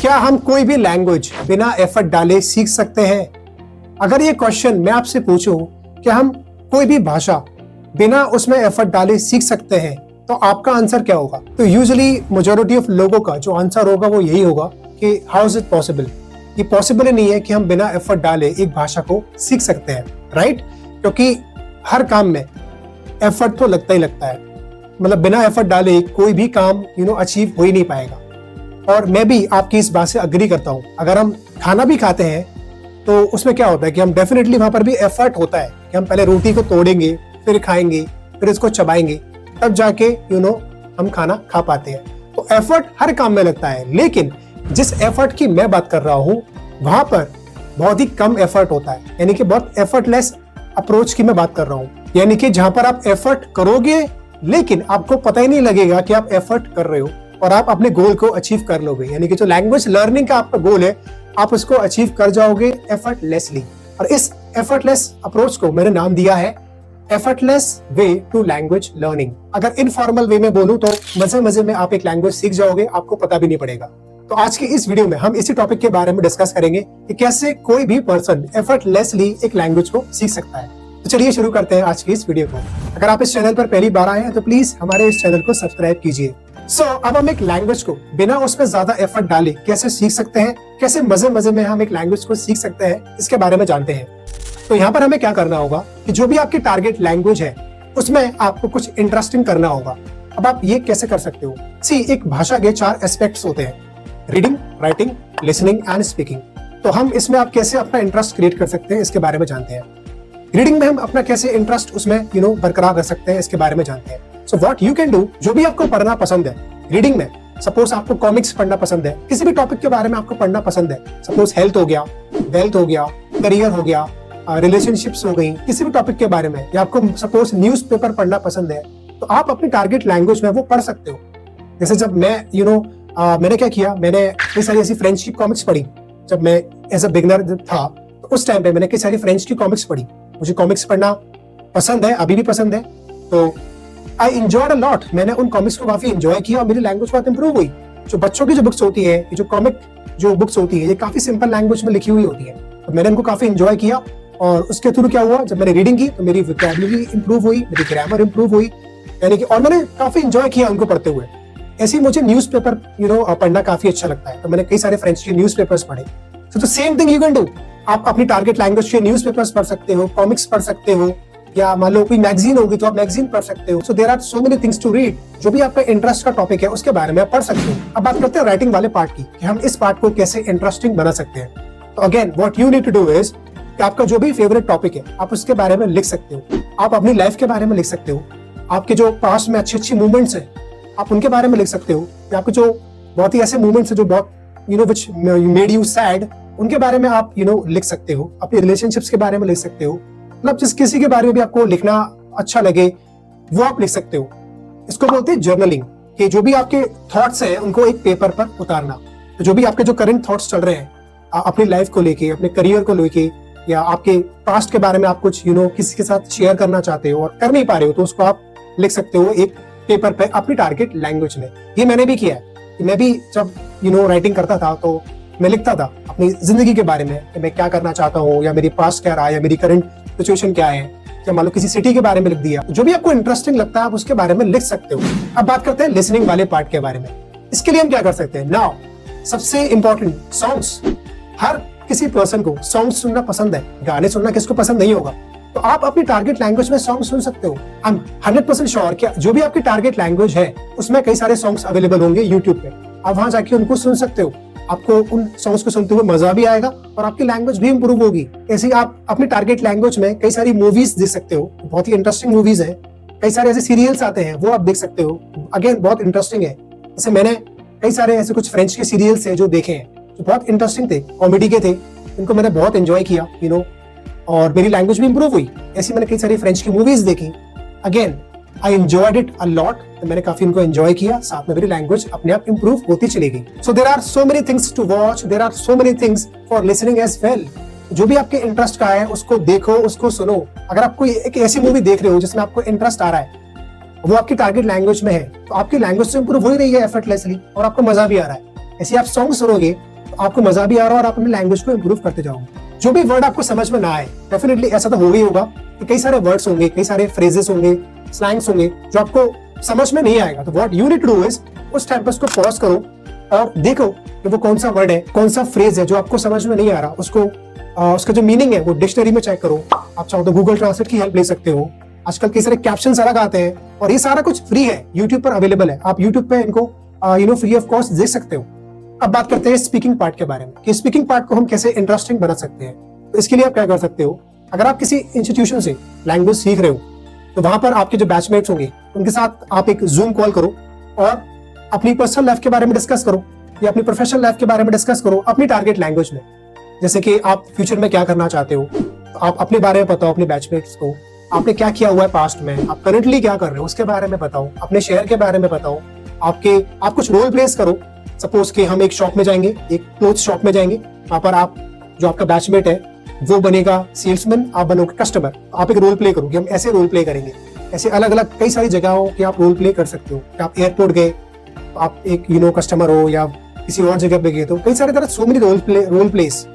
क्या हम कोई भी लैंग्वेज बिना एफर्ट डाले सीख सकते हैं? अगर ये क्वेश्चन मैं आपसे पूछूं कि हम कोई भी भाषा बिना उसमें एफर्ट डाले सीख सकते हैं, तो आपका आंसर क्या होगा? तो यूजुअली मेजॉरिटी ऑफ लोगों का जो आंसर होगा वो यही होगा कि हाउ इज इट पॉसिबल? ये पॉसिबल ही नहीं है कि हम बिना एफर्ट डाले एक भाषा को सीख सकते हैं, राइट? क्योंकि हर काम में एफर्ट तो लगता ही लगता है। मतलब बिना एफर्ट डाले कोई भी काम अचीव हो ही नहीं पाएगा। और मैं भी आपकी इस बात से अग्री करता हूँ। अगर हम खाना भी खाते हैं तो उसमें क्या होता है कि हम डेफिनेटली वहां पर भी एफर्ट होता है कि हम पहले रोटी को तोड़ेंगे, फिर खाएंगे, फिर इसको चबाएंगे, तब जाके हम खाना खा पाते हैं। तो एफर्ट हर काम में लगता है, लेकिन जिस एफर्ट की मैं बात कर रहा हूँ वहां पर बहुत ही कम एफर्ट होता है। यानी कि बहुत एफर्टलेस अप्रोच की मैं बात कर रहा हूँ। यानी कि जहां पर आप एफर्ट करोगे लेकिन आपको पता ही नहीं लगेगा कि आप एफर्ट कर रहे हो और आप अपने गोल को अचीव कर लोगे। यानी कि जो लैंग्वेज लर्निंग का आपका गोल है, आप उसको अचीव कर जाओगे एफर्टलेसली। और इस एफर्टलेस अप्रोच को मैंने नाम दिया है effortless way to language learning. अगर इनफॉर्मल वे में बोलूं तो मजे मजे में आप एक लैंग्वेज सीख जाओगे, आपको पता भी नहीं पड़ेगा। तो आज की इस वीडियो में हम इसी टॉपिक के बारे में डिस्कस करेंगे कि कैसे कोई भी पर्सन एफर्टलेसली एक लैंग्वेज को सीख सकता है। तो चलिए शुरू करते हैं आज की इस वीडियो को। अगर आप इस चैनल पर पहली बार आए हैं तो प्लीज हमारे इस चैनल को सब्सक्राइब कीजिए। अब हम एक लैंग्वेज को बिना उसमें ज्यादा एफर्ट डाले कैसे सीख सकते हैं, कैसे मजे मजे में हम एक लैंग्वेज को सीख सकते हैं, इसके बारे में जानते हैं। तो यहाँ पर हमें क्या करना होगा कि जो भी आपकी टारगेट लैंग्वेज है उसमें आपको कुछ इंटरेस्टिंग करना होगा। अब आप ये कैसे कर सकते हो? एक भाषा के 4 एस्पेक्ट्स होते हैं: reading, writing, listening and speaking. तो हम इसमें आप कैसे अपना इंटरेस्ट क्रिएट कर सकते हैं, इसके बारे में जानते हैं। रीडिंग में हम अपना कैसे इंटरेस्ट उसमें बरकरार रख सकते हैं, इसके बारे में जानते हैं। So what you can do, जो भी आपको पढ़ना पसंद है रीडिंग में, सपोज आपको कॉमिक्स पढ़ना पसंद है, किसी भी टॉपिक के बारे में आपको पढ़ना पसंद है, सपोज हेल्थ हो गया, वेल्थ हो गया, करियर हो गया, रिलेशनशिप्स हो गई, किसी भी टॉपिक के बारे में, या आपको सपोज न्यूज़पेपर पढ़ना पसंद है, तो आप अपनी टारगेट लैंग्वेज में वो पढ़ सकते हो। जैसे जब मैं मैंने क्या किया, मैंने कई सारी ऐसी फ्रेंच की कॉमिक्स पढ़ी। जब मैं एज अ बिगनर था तो उस टाइम पे मैंने कई सारी फ्रेंच की कॉमिक्स पढ़ी। मुझे कॉमिक्स पढ़ना पसंद है, अभी भी पसंद है, तो आई एंजॉयड अ लॉट। मैंने उन कॉमिक्स को काफी एंजॉय किया और मेरी लैंग्वेज बहुत इंप्रूव हुई। जो बच्चों की जो बुक्स होती है, जो कॉमिक जो बुक्स होती है, ये काफी सिंपल लैंग्वेज में लिखी हुई होती है, तो मैंने उनको काफी एंजॉय किया। और उसके थ्रू क्या हुआ, जब मैंने रीडिंग की तो मेरी वोकैबुलरी इंप्रूव हुई, मेरी ग्रामर इंप्रूव हुई, यानी कि, और मैंने काफी एंजॉय किया उनको पढ़ते हुए। ऐसे ही मुझे न्यूज़पेपर पढ़ना काफी अच्छा लगता है, तो मैंने कई सारे फ्रेंच के न्यूज़पेपर्स पढ़े। तो same thing you can do. आप अपनी टारगेट लैंग्वेज के न्यूज़पेपर्स पढ़ सकते हो, कॉमिक्स पढ़ सकते हो, या मान लो कोई मैगजीन होगी तो आप मैगजीन पढ़ सकते हो। So there are so many things to read. जो भी आपका इंटरेस्ट का टॉपिक है उसके बारे में आप पढ़ सकते हो। अब बात करते हैं राइटिंग वाले पार्ट की, कि हम इस पार्ट को कैसे इंटरेस्टिंग बना सकते हैं। तो again what you need to do is कि आपका जो भी फेवरेट टॉपिक है आप उसके बारे में लिख सकते हो। आप अपनी लाइफ के बारे में लिख सकते हो, आपके जो पास्ट में अच्छी अच्छी मूवमेंट्स है आप उनके बारे में लिख सकते हो, या आपके जो बहुत ही ऐसे मूवमेंट्स है जो बहुत व्हिच मेड यू सैड, उनके बारे में आप लिख सकते हो। अपने रिलेशनशिप्स के बारे में लिख सकते हो। मतलब जिस किसी के बारे में भी आपको लिखना अच्छा लगे वो आप लिख सकते हो। इसको बोलते हैं जर्नलिंग, कि जो भी आपके थॉट्स हैं उनको एक पेपर पर उतारना। तो जो भी आपके जो करंट थॉट्स चल रहे हैं अपनी लाइफ को लेके, अपने करियर को लेके, या आपके पास्ट के बारे में आप कुछ किसी के साथ शेयर करना चाहते हो और कर नहीं पा रहे हो, तो उसको आप लिख सकते हो एक पेपर पे अपनी टारगेट लैंग्वेज में। ये मैंने भी किया है। मैं भी जब राइटिंग करता था तो मैं लिखता था अपनी जिंदगी के बारे में कि मैं क्या करना चाहता हूँ, या मेरी पास्ट क्या रहा है, या मेरी करंट सिचुएशन क्या है, या मान लो किसी सिटी के बारे में लिख दिया। जो भी आपको इंटरेस्टिंग लगता है आप उसके बारे में लिख सकते हो। अब बात करते हैं लिसनिंग वाले पार्ट के बारे में। इसके लिए हम क्या कर सकते हैं? नाउ सबसे इंपॉर्टेंट, सॉन्ग्स। हर किसी पर्सन को सॉन्ग्स सुनना पसंद है, गाने सुनना किसको पसंद नहीं होगा? तो आप अपनी टारगेट लैंग्वेज में सॉन्ग सुन सकते हो। आई एम 100% श्योर कि जो भी आपकी टारगेट लैंग्वेज है उसमें कई सारे सॉन्ग्स अवेलेबल होंगे यूट्यूब पे। आप वहां जाके उनको सुन सकते हो। आपको उन सॉन्ग्स को सुनते हुए मजा भी आएगा और आपकी लैंग्वेज भी इंप्रूव होगी। ऐसे ही आप अपनी टारगेट लैंग्वेज में कई सारी मूवीज देख सकते हो, बहुत ही इंटरेस्टिंग मूवीज है। कई सारे ऐसे सीरियल्स आते हैं वो आप देख सकते हो, अगेन बहुत इंटरेस्टिंग है। जैसे मैंने कई सारे ऐसे कुछ फ्रेंच के सीरियल्स है जो देखे हैं, जो बहुत इंटरेस्टिंग थे, कॉमेडी के थे, इनको मैंने बहुत एंजॉय किया और मेरी लैंग्वेज भी इंप्रूव हुई। ऐसी मैंने कई सारी फ्रेंच की मूवीज देखी, again I enjoyed it a lot. तो मैंने काफी इनको एंजॉय किया, साथ में मेरी लैंग्वेज अपने आप इंप्रूव होती चली गई। So there are so many things to watch, there are so many things for listening as well. जो भी आपके इंटरेस्ट का है उसको देखो, उसको सुनो। अगर आप कोई एक ऐसी मूवी देख रहे हो जिसमें आपको इंटरेस्ट आ रहा है, वो आपकी टारगेट लैंग्वेज में है, तो आपकी लैंग्वेज तो इंप्रूव हो ही रही है एफर्टलेसली और आपको मजा भी आ रहा है। ऐसे आप सॉन्ग सुनोगे आपको मजा भी आ रहा है और आप अपनी लैंग्वेज को इम्प्रूव करते जाओगे। जो भी वर्ड आपको समझ में ना आए, डेफिनेटली ऐसा तो हो ही होगा कि कई सारे वर्ड्स होंगे, कई सारे फ्रेजेस होंगे, स्लैंग्स होंगे जो आपको समझ में नहीं आएगा। तो what you need to do is उस टाइम पर उसको पॉज करो और देखो कि वो कौन सा वर्ड है, कौन सा फ्रेज है जो आपको समझ में नहीं आ रहा, उसको उसका जो मीनिंग है वो डिक्शनरी में चेक करो। आप चाहो तो गूगल ट्रांसलेट की हेल्प ले सकते हो। आजकल कई सारे कैप्शंस अलग आते हैं और ये सारा कुछ फ्री है, यूट्यूब पर अवेलेबल है। आप यूट्यूब पे इनको फ्री ऑफ कॉस्ट देख सकते हो। अब बात करते हैं स्पीकिंग पार्ट के बारे में कि स्पीकिंग पार्ट को हम कैसे इंटरेस्टिंग बना सकते हैं। तो इसके लिए आप क्या कर सकते हो, अगर आप किसी इंस्टीट्यूशन से लैंग्वेज सीख रहे हो तो वहां पर आपके जो बैचमेट्स होंगे उनके साथ आप एक जूम कॉल करो और अपनी पर्सनल लाइफ के बारे में डिस्कस करो या अपनी प्रोफेशनल लाइफ के बारे में डिस्कस करो अपनी टारगेट लैंग्वेज में। जैसे कि आप फ्यूचर में क्या करना चाहते हो, तो आप अपने बारे में बताओ अपने बैचमेट्स को, आपने क्या किया हुआ है पास्ट में, आप करंटली क्या कर रहे हो उसके बारे में बताओ, अपने शहर के बारे में बताओ। आप कुछ रोल प्लेस करो। सपोज कि हम एक शॉप में जाएंगे, एक क्लोथ शॉप में जाएंगे, वहां पर आप जो आपका बैचमेट है वो बनेगा सेल्समैन, आप बनोगे कस्टमर। आप एक रोल प्ले करो कि हम ऐसे रोल प्ले करेंगे। ऐसे अलग अलग कई सारी जगहों के आप रोल प्ले कर सकते हो। कि आप एयरपोर्ट गए तो आप एक कस्टमर हो, या किसी और जगह पे गए तो कई सारे तरह सो मेनी रोल प्लेस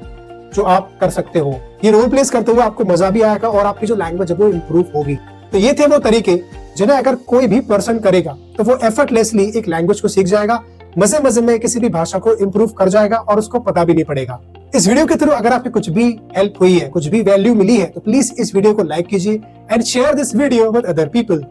जो आप कर सकते हो। ये रोल प्लेस करते हुए आपको मजा भी आएगा और आपकी जो लैंग्वेज है वो इम्प्रूव होगी। तो ये थे वो तरीके जिन्हें अगर कोई भी पर्सन करेगा तो वो एफर्टलेसली एक लैंग्वेज को सीख जाएगा, मजे मजे में किसी भी भाषा को इम्प्रूव कर जाएगा और उसको पता भी नहीं पड़ेगा। इस वीडियो के थ्रू अगर आपको कुछ भी हेल्प हुई है, कुछ भी वैल्यू मिली है, तो प्लीज इस वीडियो को लाइक कीजिए and share this video with other people.